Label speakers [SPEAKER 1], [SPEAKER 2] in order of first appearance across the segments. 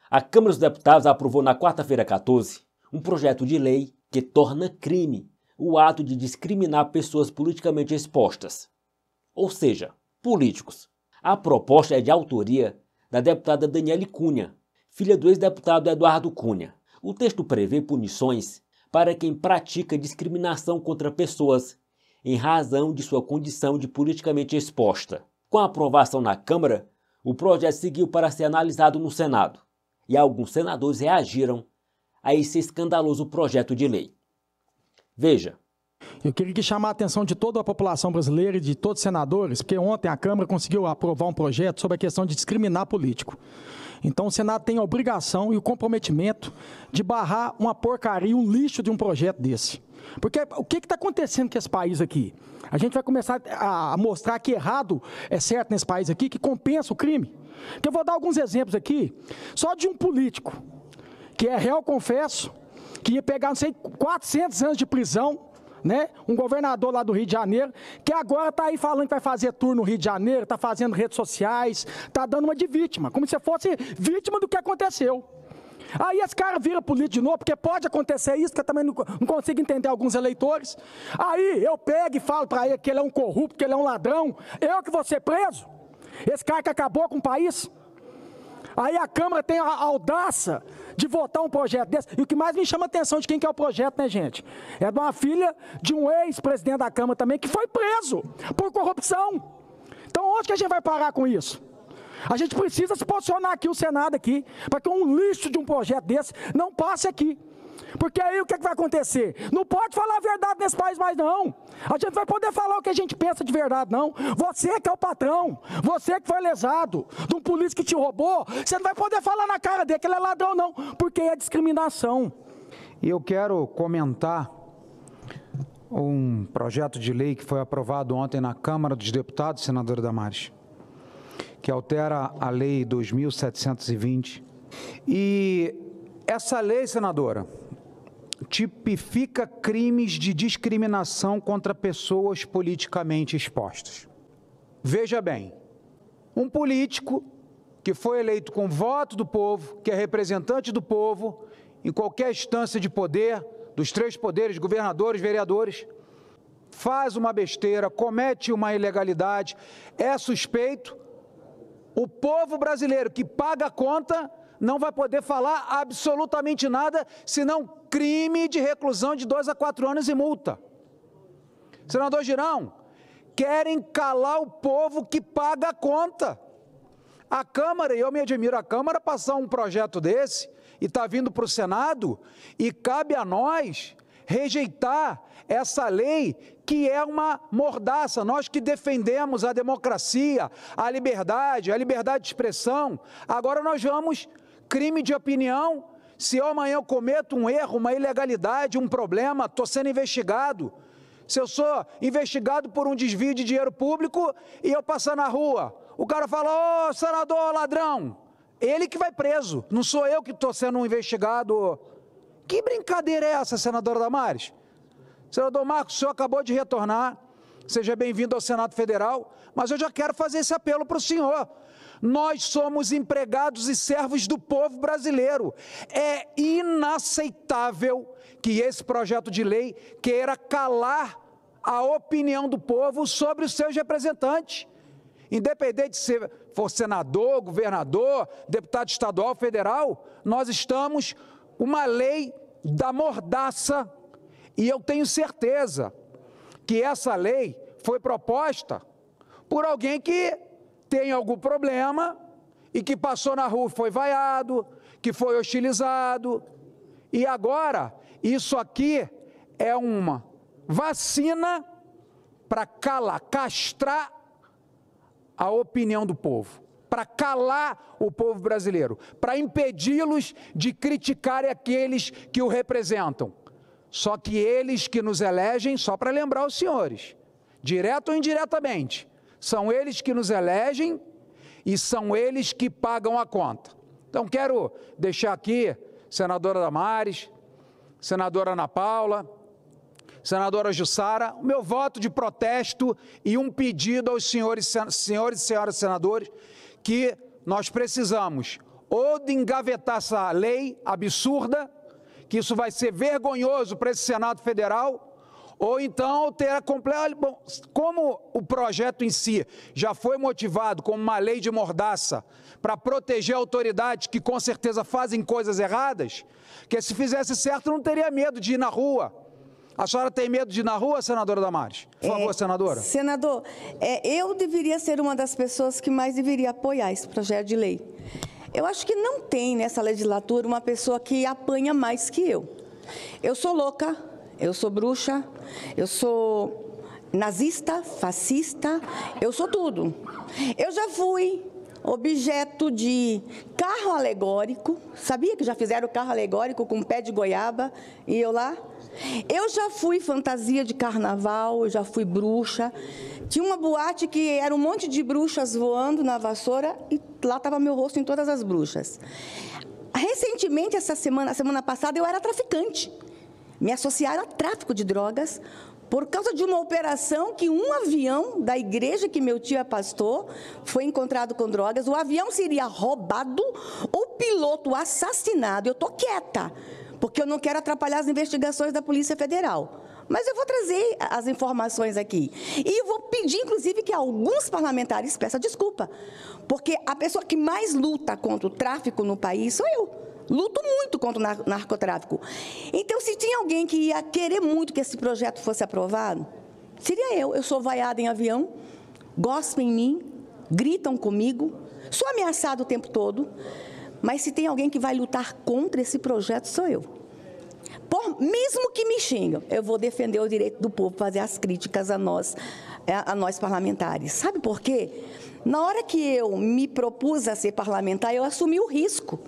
[SPEAKER 1] A Câmara dos Deputados aprovou na quarta-feira 14 um projeto de lei que torna crime o ato de discriminar pessoas politicamente expostas, ou seja, políticos. A proposta é de autoria da deputada Daniele Cunha, filha do ex-deputado Eduardo Cunha. O texto prevê punições para quem pratica discriminação contra pessoas em razão de sua condição de politicamente exposta. Com a aprovação na Câmara, o projeto seguiu para ser analisado no Senado, e alguns senadores reagiram a esse escandaloso projeto de lei. Veja.
[SPEAKER 2] Eu queria chamar a atenção de toda a população brasileira e de todos os senadores, porque ontem a Câmara conseguiu aprovar um projeto sobre a questão de discriminar político. Então o Senado tem a obrigação e o comprometimento de barrar uma porcaria, um lixo de um projeto desse. Porque o que está acontecendo com esse país aqui? A gente vai começar a mostrar que errado é certo nesse país aqui, que compensa o crime. Que eu vou dar alguns exemplos aqui, só de um político, que é réu, confesso, que ia pegar, não sei, 400 anos de prisão, né? Um governador lá do Rio de Janeiro, que agora está aí falando que vai fazer tour no Rio de Janeiro, está fazendo redes sociais, está dando uma de vítima, como se fosse vítima do que aconteceu. Aí esse cara vira político de novo, porque pode acontecer isso, que eu também não consigo entender alguns eleitores. Aí eu pego e falo para ele que ele é um corrupto, que ele é um ladrão, eu que vou ser preso? Esse cara que acabou com o país? Aí a Câmara tem a audácia de votar um projeto desse. E o que mais me chama a atenção de quem que é o projeto, né, gente? É de uma filha de um ex-presidente da Câmara também, que foi preso por corrupção. Então onde que a gente vai parar com isso? A gente precisa se posicionar aqui, o Senado aqui, para que um lixo de um projeto desse não passe aqui. Porque aí o que vai acontecer? Não pode falar a verdade nesse país mais não. A gente vai poder falar o que a gente pensa de verdade não. Você que é o patrão, você que foi lesado de um político que te roubou, você não vai poder falar na cara dele que ele é ladrão não, porque é discriminação.
[SPEAKER 3] E eu quero comentar um projeto de lei que foi aprovado ontem na Câmara dos Deputados, senadora Damares, que altera a Lei 2.720. E essa lei, senadora, tipifica crimes de discriminação contra pessoas politicamente expostas. Veja bem, um político que foi eleito com voto do povo, que é representante do povo, em qualquer instância de poder, dos três poderes, governadores, vereadores, faz uma besteira, comete uma ilegalidade, é suspeito, o povo brasileiro que paga a conta não vai poder falar absolutamente nada, senão crime de reclusão de 2 a 4 anos e multa. Senador Girão, querem calar o povo que paga a conta. A Câmara, e eu me admiro, a Câmara passar um projeto desse, e está vindo para o Senado, e cabe a nós rejeitar essa lei que é uma mordaça. Nós que defendemos a democracia, a liberdade de expressão, agora nós vamos, crime de opinião, se eu amanhã eu cometo um erro, uma ilegalidade, um problema, estou sendo investigado, se eu sou investigado por um desvio de dinheiro público e eu passar na rua, o cara fala, ô senador ladrão, ele que vai preso, não sou eu que estou sendo investigado. Que brincadeira é essa, senadora Damares? Senador Marcos, o senhor acabou de retornar, seja bem-vindo ao Senado Federal, mas eu já quero fazer esse apelo para o senhor. Nós somos empregados e servos do povo brasileiro. É inaceitável que esse projeto de lei queira calar a opinião do povo sobre os seus representantes. Independente de se for senador, governador, deputado estadual, federal, nós estamos uma lei da mordaça. E eu tenho certeza que essa lei foi proposta por alguém que tem algum problema e que passou na rua, foi vaiado, que foi hostilizado. E agora, isso aqui é uma vacina para castrar a opinião do povo, para calar o povo brasileiro, para impedi-los de criticarem aqueles que o representam. Só que eles que nos elegem, só para lembrar os senhores, direto ou indiretamente, são eles que nos elegem e são eles que pagam a conta. Então, quero deixar aqui, senadora Damares, senadora Ana Paula, senadora Jussara, o meu voto de protesto e um pedido aos senhores e senhoras senadores, que nós precisamos ou de engavetar essa lei absurda, que isso vai ser vergonhoso para esse Senado Federal, ou então ter a completa... Bom, como o projeto em si já foi motivado como uma lei de mordaça para proteger autoridades que com certeza fazem coisas erradas, que se fizesse certo não teria medo de ir na rua. A senhora tem medo de ir na rua, senadora Damares? Por favor, senadora.
[SPEAKER 4] Senador, eu deveria ser uma das pessoas que mais deveria apoiar esse projeto de lei. Eu acho que não tem nessa legislatura uma pessoa que apanha mais que eu. Eu sou louca, eu sou bruxa, eu sou nazista, fascista, eu sou tudo. Eu já fui objeto de carro alegórico, sabia que já fizeram carro alegórico com pé de goiaba e eu lá? Eu já fui fantasia de carnaval, eu já fui bruxa. Tinha uma boate que era um monte de bruxas voando na vassoura e lá estava meu rosto em todas as bruxas. Recentemente, a semana passada, eu era traficante. Me associaram a tráfico de drogas por causa de uma operação que um avião da igreja que meu tio é pastor foi encontrado com drogas. O avião seria roubado, o piloto assassinado. Eu estou quieta, porque eu não quero atrapalhar as investigações da Polícia Federal. Mas eu vou trazer as informações aqui. E eu vou pedir, inclusive, que alguns parlamentares peçam desculpa. Porque a pessoa que mais luta contra o tráfico no país sou eu. Luto muito contra o narcotráfico. Então, se tinha alguém que ia querer muito que esse projeto fosse aprovado, seria eu. Eu sou vaiada em avião, gospem em mim, gritam comigo, sou ameaçada o tempo todo. Mas se tem alguém que vai lutar contra esse projeto, sou eu. Mesmo que me xingam, eu vou defender o direito do povo, fazer as críticas a nós parlamentares. Sabe por quê? Na hora que eu me propus a ser parlamentar, eu assumi o risco.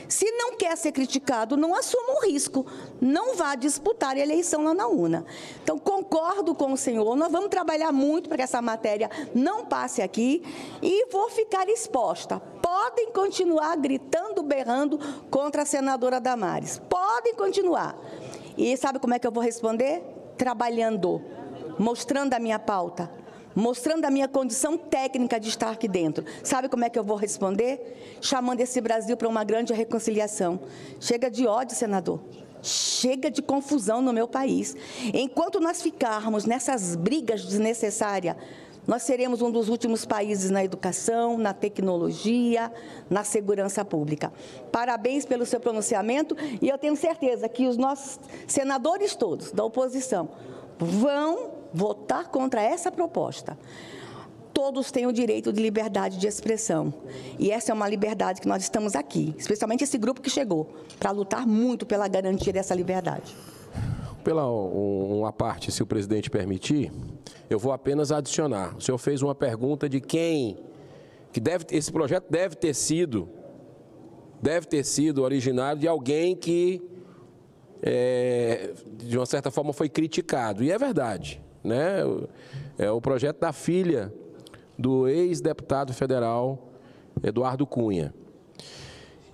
[SPEAKER 4] Se não quer ser criticado, não assuma o risco. Não vá disputar a eleição lá na urna. Então, concordo com o senhor, nós vamos trabalhar muito para que essa matéria não passe aqui e vou ficar exposta. Podem continuar gritando, berrando contra a senadora Damares. Podem continuar. E sabe como é que eu vou responder? Trabalhando, mostrando a minha pauta, mostrando a minha condição técnica de estar aqui dentro. Sabe como é que eu vou responder? Chamando esse Brasil para uma grande reconciliação. Chega de ódio, senador. Chega de confusão no meu país. Enquanto nós ficarmos nessas brigas desnecessárias, nós seremos um dos últimos países na educação, na tecnologia, na segurança pública. Parabéns pelo seu pronunciamento e eu tenho certeza que os nossos senadores todos da oposição vão votar contra essa proposta. Todos têm o direito de liberdade de expressão. E essa é uma liberdade que nós estamos aqui, especialmente esse grupo que chegou, para lutar muito pela garantia dessa liberdade.
[SPEAKER 5] Pela uma parte, se o presidente permitir, eu vou apenas adicionar. O senhor fez uma pergunta de quem, esse projeto deve ter sido originário de alguém que, de uma certa forma, foi criticado. E é verdade, né? É o projeto da filha do ex-deputado federal Eduardo Cunha.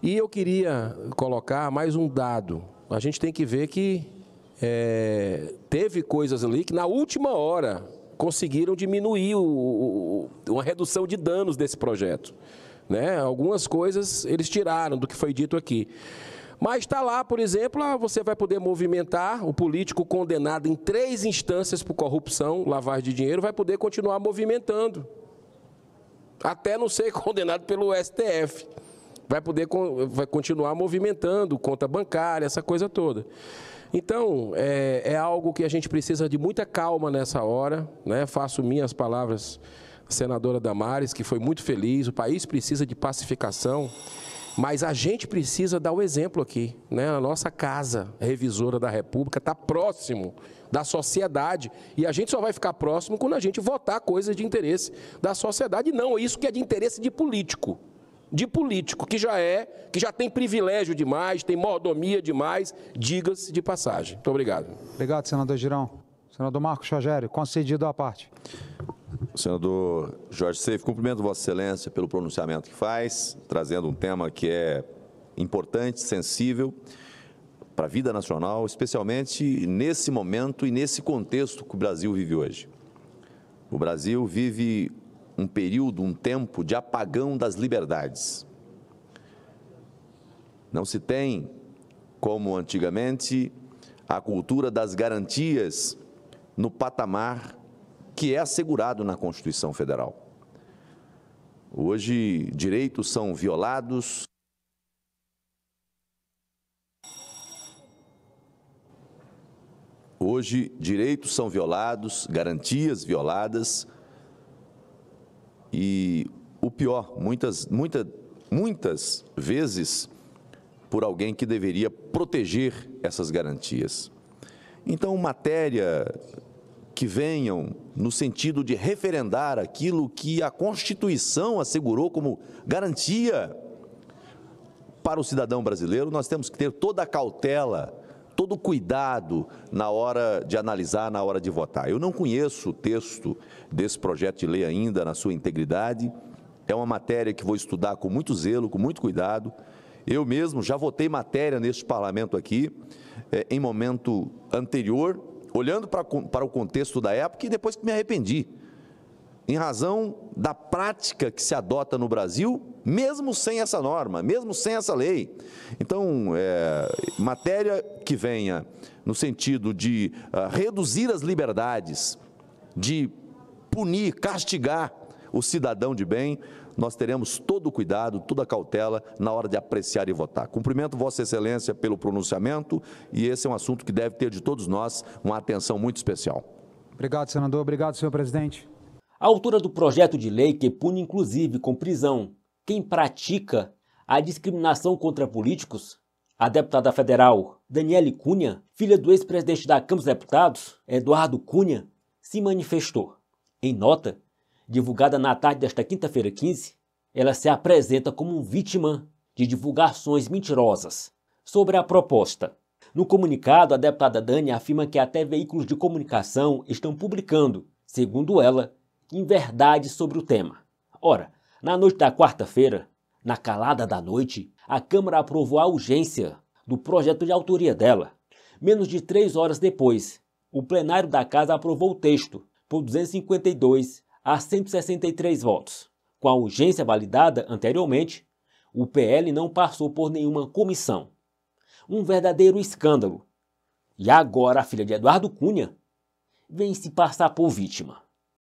[SPEAKER 5] E eu queria colocar mais um dado. A gente tem que ver que teve coisas ali que na última hora conseguiram diminuir uma redução de danos desse projeto, né? Algumas coisas eles tiraram do que foi dito aqui. Mas está lá, por exemplo, você vai poder movimentar, o político condenado em 3 instâncias por corrupção, lavagem de dinheiro, vai poder continuar movimentando, até não ser condenado pelo STF. Vai continuar movimentando, conta bancária, essa coisa toda. Então, é algo que a gente precisa de muita calma nessa hora, né? Faço minhas palavras, senadora Damares, que foi muito feliz, o país precisa de pacificação, mas a gente precisa dar o exemplo aqui, né? A nossa casa revisora da República está próximo da sociedade, e a gente só vai ficar próximo quando a gente votar coisas de interesse da sociedade, não isso que é de interesse de político. Que já tem privilégio demais, tem mordomia demais, diga-se de passagem. Muito obrigado.
[SPEAKER 3] Obrigado, senador Girão. Senador Marcos Rogério, concedido à parte.
[SPEAKER 6] Senador Jorge Seif, cumprimento Vossa Excelência pelo pronunciamento que faz, trazendo um tema que é importante, sensível para a vida nacional, especialmente nesse momento e nesse contexto que o Brasil vive hoje. O Brasil vive um período, um tempo de apagão das liberdades. Não se tem, como antigamente, a cultura das garantias no patamar que é assegurado na Constituição Federal. Hoje, direitos são violados. Hoje, direitos são violados, garantias violadas e, o pior, muitas vezes, por alguém que deveria proteger essas garantias. Então, matéria que venham no sentido de referendar aquilo que a Constituição assegurou como garantia para o cidadão brasileiro, nós temos que ter toda a cautela, todo o cuidado na hora de analisar, na hora de votar. Eu não conheço o texto desse projeto de lei ainda na sua integridade, é uma matéria que vou estudar com muito zelo, com muito cuidado. Eu mesmo já votei matéria neste parlamento aqui, em momento anterior, olhando para o contexto da época e depois que me arrependi, em razão da prática que se adota no Brasil, mesmo sem essa norma, mesmo sem essa lei. Então, matéria que venha no sentido de reduzir as liberdades, de punir, castigar o cidadão de bem, nós teremos todo o cuidado, toda a cautela na hora de apreciar e votar. Cumprimento Vossa Excelência pelo pronunciamento e esse é um assunto que deve ter de todos nós uma atenção muito especial.
[SPEAKER 3] Obrigado, senador. Obrigado, senhor presidente.
[SPEAKER 1] A autora do projeto de lei que pune inclusive com prisão quem pratica a discriminação contra políticos, a deputada federal Daniele Cunha, filha do ex-presidente da Câmara dos Deputados, Eduardo Cunha, se manifestou. Em nota, divulgada na tarde desta quinta-feira 15, ela se apresenta como vítima de divulgações mentirosas sobre a proposta. No comunicado, a deputada Dani afirma que até veículos de comunicação estão publicando, segundo ela, inverdades sobre o tema. Ora, na noite da quarta-feira, na calada da noite, a Câmara aprovou a urgência do projeto de autoria dela. Menos de 3 horas depois, o plenário da Casa aprovou o texto por 252 a 163 votos. Com a urgência validada anteriormente, o PL não passou por nenhuma comissão. Um verdadeiro escândalo. E agora a filha de Eduardo Cunha vem se passar por vítima.